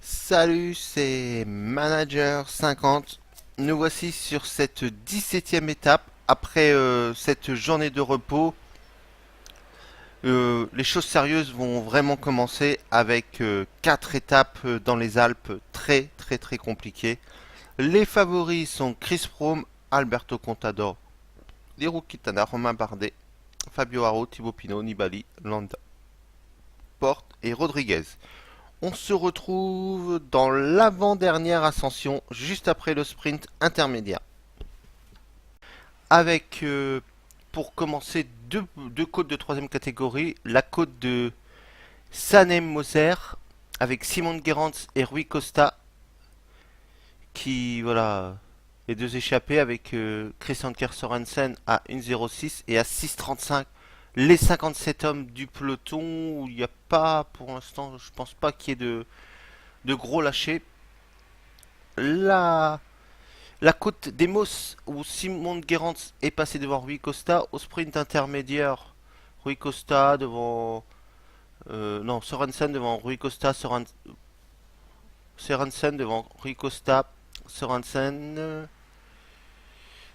Salut, c'est Manager50. Nous voici sur cette 17e étape. Après cette journée de repos, les choses sérieuses vont vraiment commencer avec 4 étapes dans les Alpes très très très compliquées. Les favoris sont Chris Froome, Alberto Contador, Liro Quintana, Romain Bardet, Fabio Haro, Thibaut Pinot, Nibali, Landa, Porte et Rodriguez. On se retrouve dans l'avant-dernière ascension, juste après le sprint intermédiaire. Avec, pour commencer, deux côtes de troisième catégorie. La côte de Sanem-Moser, avec Simon Gerrans et Rui Costa, qui, voilà, les deux échappés, avec Christian Kjær Sørensen à 1,06 et à 6,35. Les 57 hommes du peloton, où il n'y a pas, pour l'instant, je pense pas qu'il y ait de gros lâchers. La, la côte d'Emos où Simon Gerrans est passé devant Rui Costa au sprint intermédiaire. Rui Costa devant non, Sorensen devant Rui Costa, Sorensen devant Rui Costa, Sorensen,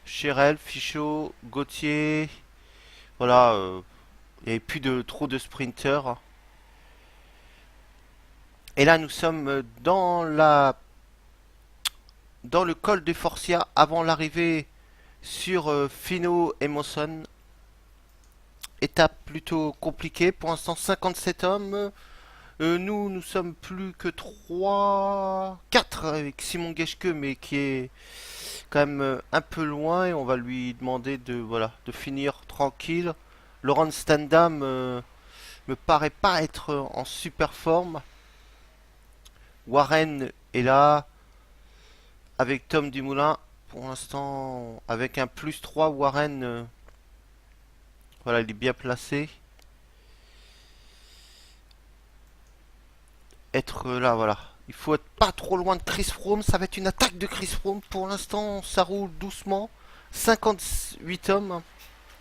Cherel, Fichot, Gauthier. Voilà, il n'y avait plus de trop de sprinters. Et là, nous sommes dans le col de Forcia avant l'arrivée sur Fino et Mosson. Étape plutôt compliquée. Pour l'instant, 57 hommes. Nous sommes plus que 3, 4 avec Simon Geschke, mais qui est quand même un peu loin. Et on va lui demander de finir tranquille. Laurent Stendam me paraît pas être en super forme. Warren est là avec Tom Dumoulin. Pour l'instant, avec un plus 3, Warren, voilà, il est bien placé. Être là, voilà. Il faut être pas trop loin de Chris Froome. Ça va être une attaque de Chris Froome. Pour l'instant, ça roule doucement. 58 hommes,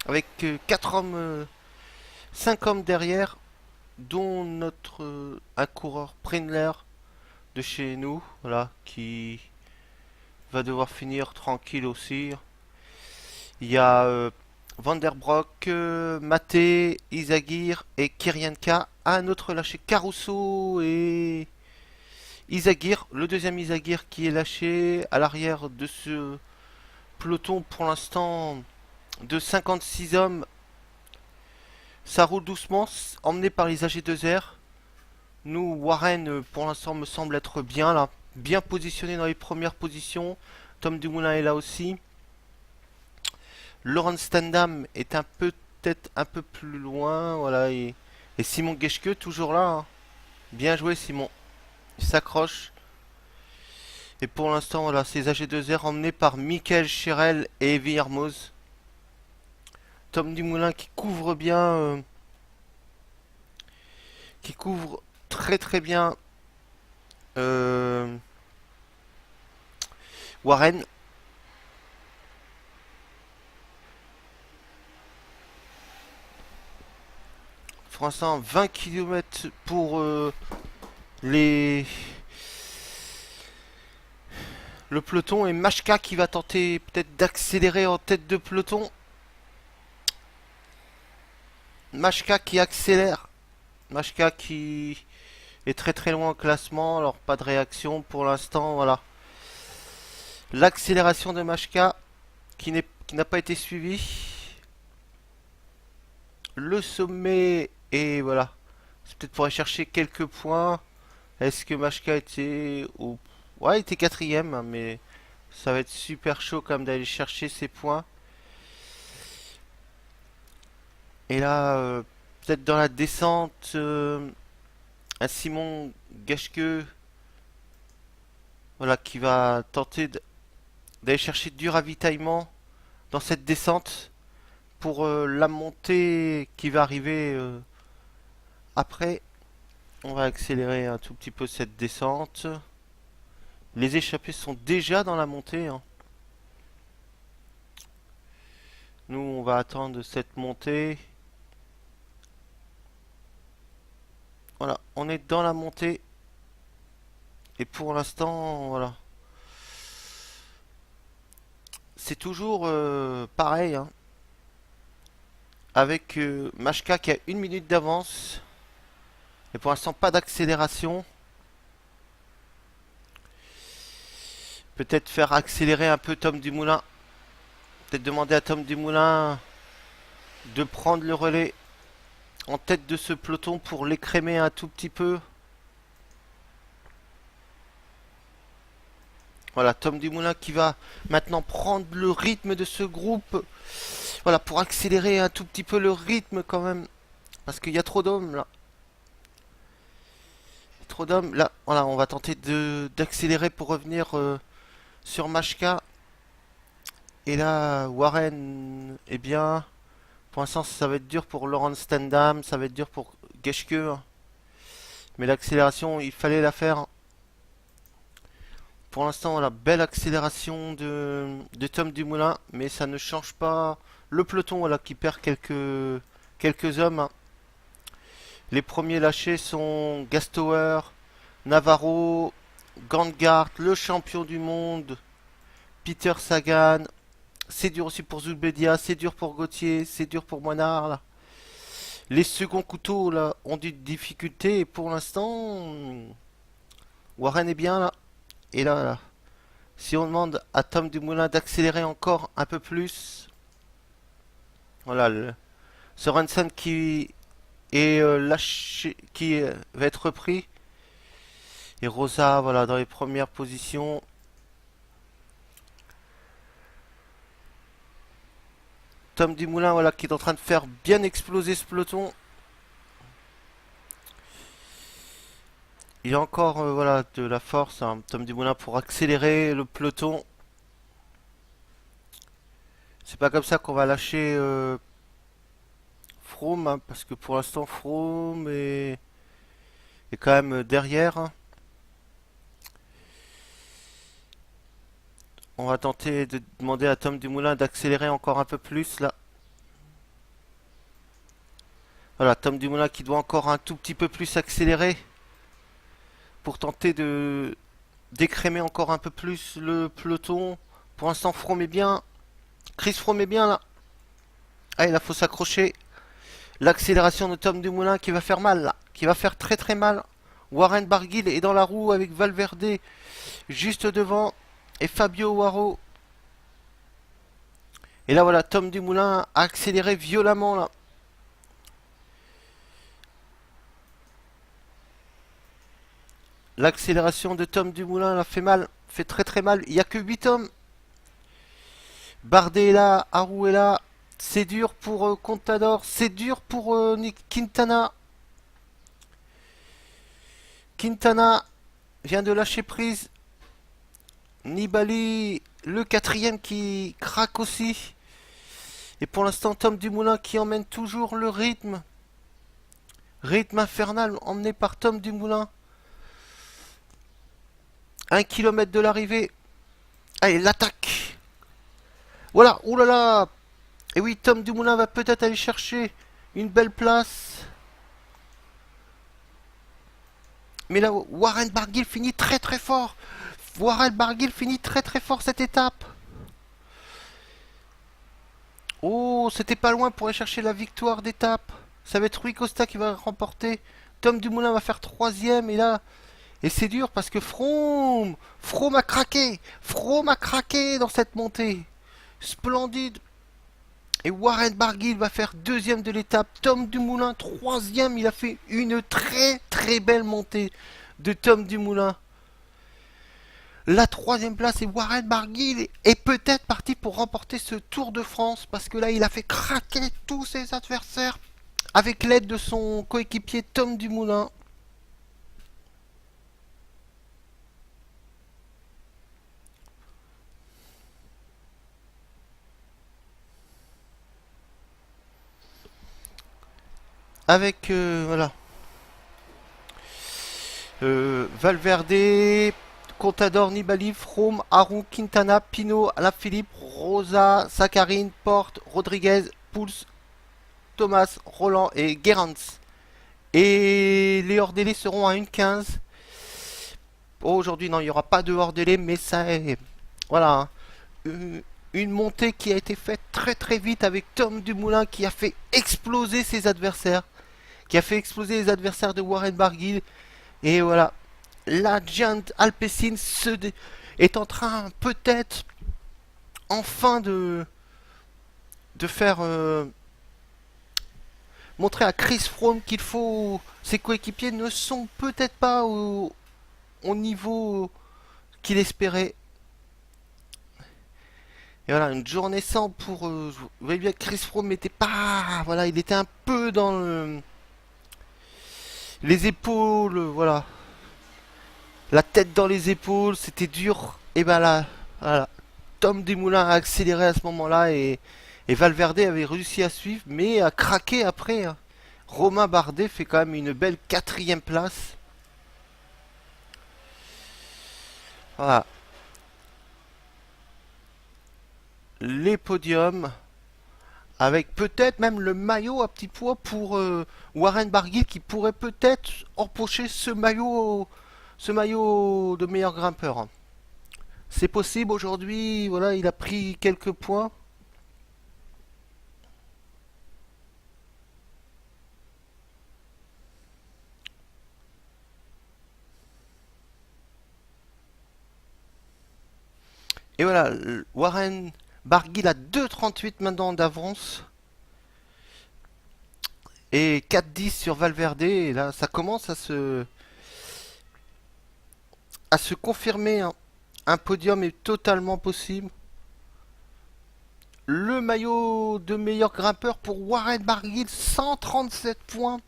avec 4 hommes, 5 hommes derrière, dont notre un coureur Prindler de chez nous, voilà, qui va devoir finir tranquille aussi. Il y a Van der Broek, Maté, Izagir et Kirienka. Un autre lâché Caruso et Izagir, le deuxième Izagir qui est lâché à l'arrière de ce peloton pour l'instant de 56 hommes. Ça roule doucement, emmené par les AG2R. Nous, Warren, pour l'instant, me semble être bien là, bien positionné dans les premières positions. Tom Dumoulin est là aussi. Laurent Stendam est peut-être un peu plus loin, voilà. Et Simon Geschke toujours là, hein. Bien joué, Simon. Il s'accroche. Et pour l'instant, voilà, ces AG2R emmenés par Michael Cherel et Evie Hermoz. Tom Dumoulin qui couvre très très bien euh, Warren. Pour l'instant, 20 km pour les le peloton et Machka qui va tenter peut-être d'accélérer en tête de peloton. Machka qui accélère. Machka qui est très très loin au classement. Alors pas de réaction pour l'instant. Voilà. L'accélération de Machka qui n'a pas été suivie. Le sommet et voilà. C'est peut-être pour aller chercher quelques points. Est-ce que Machka était au... Ouais, il était quatrième, hein, mais ça va être super chaud quand même d'aller chercher ces points. Et là, peut-être dans la descente, un Simon Geschke, voilà, qui va tenter d'aller chercher du ravitaillement dans cette descente pour la montée qui va arriver après. On va accélérer un tout petit peu cette descente. Les échappés sont déjà dans la montée, hein. Nous, on va attendre cette montée. Voilà, on est dans la montée. Et pour l'instant, voilà. C'est toujours pareil, hein, avec Machka qui a 1 minute d'avance. Et pour l'instant, pas d'accélération. Peut-être faire accélérer un peu Tom Dumoulin. Peut-être demander à Tom Dumoulin de prendre le relais en tête de ce peloton pour l'écrémer un tout petit peu. Voilà, Tom Dumoulin qui va maintenant prendre le rythme de ce groupe. Voilà, pour accélérer un tout petit peu le rythme quand même. Parce qu'il y a trop d'hommes là. Trop d'hommes. Là, voilà, on va tenter d'accélérer pour revenir sur Machka. Et là, Warren, eh bien, pour l'instant, ça va être dur pour Laurent Stendam, ça va être dur pour Geschke. Mais l'accélération, il fallait la faire. Pour l'instant, voilà, belle accélération de Tom Dumoulin, mais ça ne change pas le peloton, voilà, qui perd quelques hommes, hein. Les premiers lâchés sont Gastower, Navarro, Gangart, le champion du monde, Peter Sagan. C'est dur aussi pour Zulbedia, c'est dur pour Gauthier, c'est dur pour Moinard, là. Les seconds couteaux là ont des difficultés et pour l'instant, Warren est bien là. Et là, si on demande à Tom Dumoulin d'accélérer encore un peu plus, voilà, Sorensen qui est lâché, qui va être repris. Et Rosa, voilà, dans les premières positions. Tom Dumoulin, voilà, qui est en train de faire bien exploser ce peloton. Il y a encore, voilà, de la force, hein, Tom Dumoulin, pour accélérer le peloton. C'est pas comme ça qu'on va lâcher Froome, hein, parce que pour l'instant, Froome est quand même derrière, hein. On va tenter de demander à Tom Dumoulin d'accélérer encore un peu plus là. Voilà, Tom Dumoulin qui doit encore un tout petit peu plus accélérer pour tenter de d'écrémer encore un peu plus le peloton. Pour l'instant, Froome est bien. Chris Froome est bien là. Ah, il faut s'accrocher. L'accélération de Tom Dumoulin qui va faire mal là. Qui va faire très très mal. Warren Barguil est dans la roue avec Valverde juste devant. Et Fabio Waro. Et là voilà, Tom Dumoulin a accéléré violemment là. L'accélération de Tom Dumoulin là fait mal. Fait très très mal. Il n'y a que 8 hommes. Bardet est là, Arou est là. C'est dur pour Contador. C'est dur pour Quintana. Quintana vient de lâcher prise. Nibali, le quatrième qui craque aussi. Et pour l'instant, Tom Dumoulin qui emmène toujours le rythme. Rythme infernal emmené par Tom Dumoulin. 1 kilomètre de l'arrivée. Allez, l'attaque. Voilà, oulala. Et oui, Tom Dumoulin va peut-être aller chercher une belle place. Mais là, Warren Barguil finit très très fort. Warren Barguil finit très très fort cette étape. Oh, c'était pas loin pour aller chercher la victoire d'étape. Ça va être Rui Costa qui va remporter. Tom Dumoulin va faire troisième et là... Et c'est dur parce que Froome a craqué. Froome a craqué dans cette montée. Splendide. Et Warren Barguil va faire deuxième de l'étape. Tom Dumoulin, troisième. Il a fait une très très belle montée de Tom Dumoulin. La troisième place est Warren Barguil est peut-être parti pour remporter ce Tour de France parce que là il a fait craquer tous ses adversaires avec l'aide de son coéquipier Tom Dumoulin. Avec voilà Valverde, Contador, Nibali, Froome, Arou, Quintana, Pinot, Alaphilippe, Rosa, Sakharine, Porte, Rodriguez, Pouls, Thomas, Roland et Gerrans. Et les hors délais seront à 1,15. Oh, aujourd'hui, non, il n'y aura pas de hors délai, mais ça est. Voilà, hein. Une montée qui a été faite très très vite avec Tom Dumoulin qui a fait exploser ses adversaires. Qui a fait exploser les adversaires de Warren Barguil. Et voilà, la Giant Alpecin est en train peut-être enfin de faire montrer à Chris Froome qu'il faut. Ses coéquipiers ne sont peut-être pas au niveau qu'il espérait. Et voilà, une journée sans pour. Vous voyez bien que Chris Froome n'était pas. Voilà, il était un peu dans les épaules, voilà. La tête dans les épaules, c'était dur. Et ben là, voilà. Tom Dumoulin a accéléré à ce moment-là et Valverde avait réussi à suivre, mais a craqué après, hein. Romain Bardet fait quand même une belle quatrième place. Voilà. Les podiums. Avec peut-être même le maillot à petit poids pour Warren Barguil qui pourrait peut-être empocher ce maillot de meilleur grimpeur, hein. C'est possible aujourd'hui, voilà, il a pris quelques points. Et voilà, Warren Barguil a 2,38 maintenant d'avance. Et 4,10 sur Valverde. Et là, ça commence à se confirmer, hein. Un podium est totalement possible. Le maillot de meilleur grimpeur pour Warren Barguil, 137 points.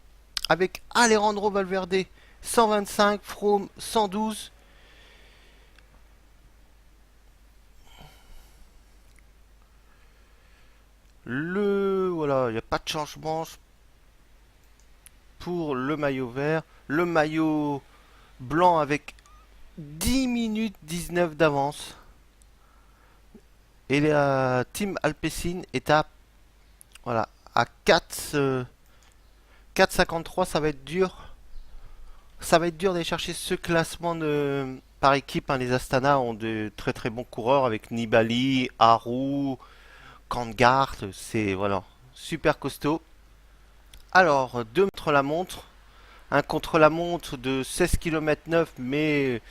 Avec Alejandro Valverde, 125. Froome, 112. Voilà, il n'y a pas de changement pour le maillot vert. Le maillot blanc avec 10 minutes 19 d'avance. Et la team Alpecin est à, voilà, à 4,53. Ça va être dur. Ça va être dur d'aller chercher ce classement par équipe, hein. Les Astana ont de très très bons coureurs avec Nibali, Haru, Kangart. C'est voilà, super costaud. Alors, 2 contre la montre. Un contre-la-montre de 16 km 9, mais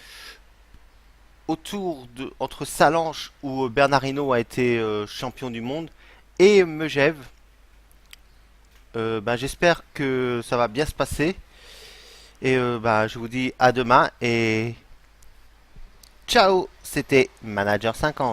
entre Salanches où Bernard Hinault a été champion du monde et Megève. Ben, j'espère que ça va bien se passer et ben, je vous dis à demain et ciao, c'était Manager 50.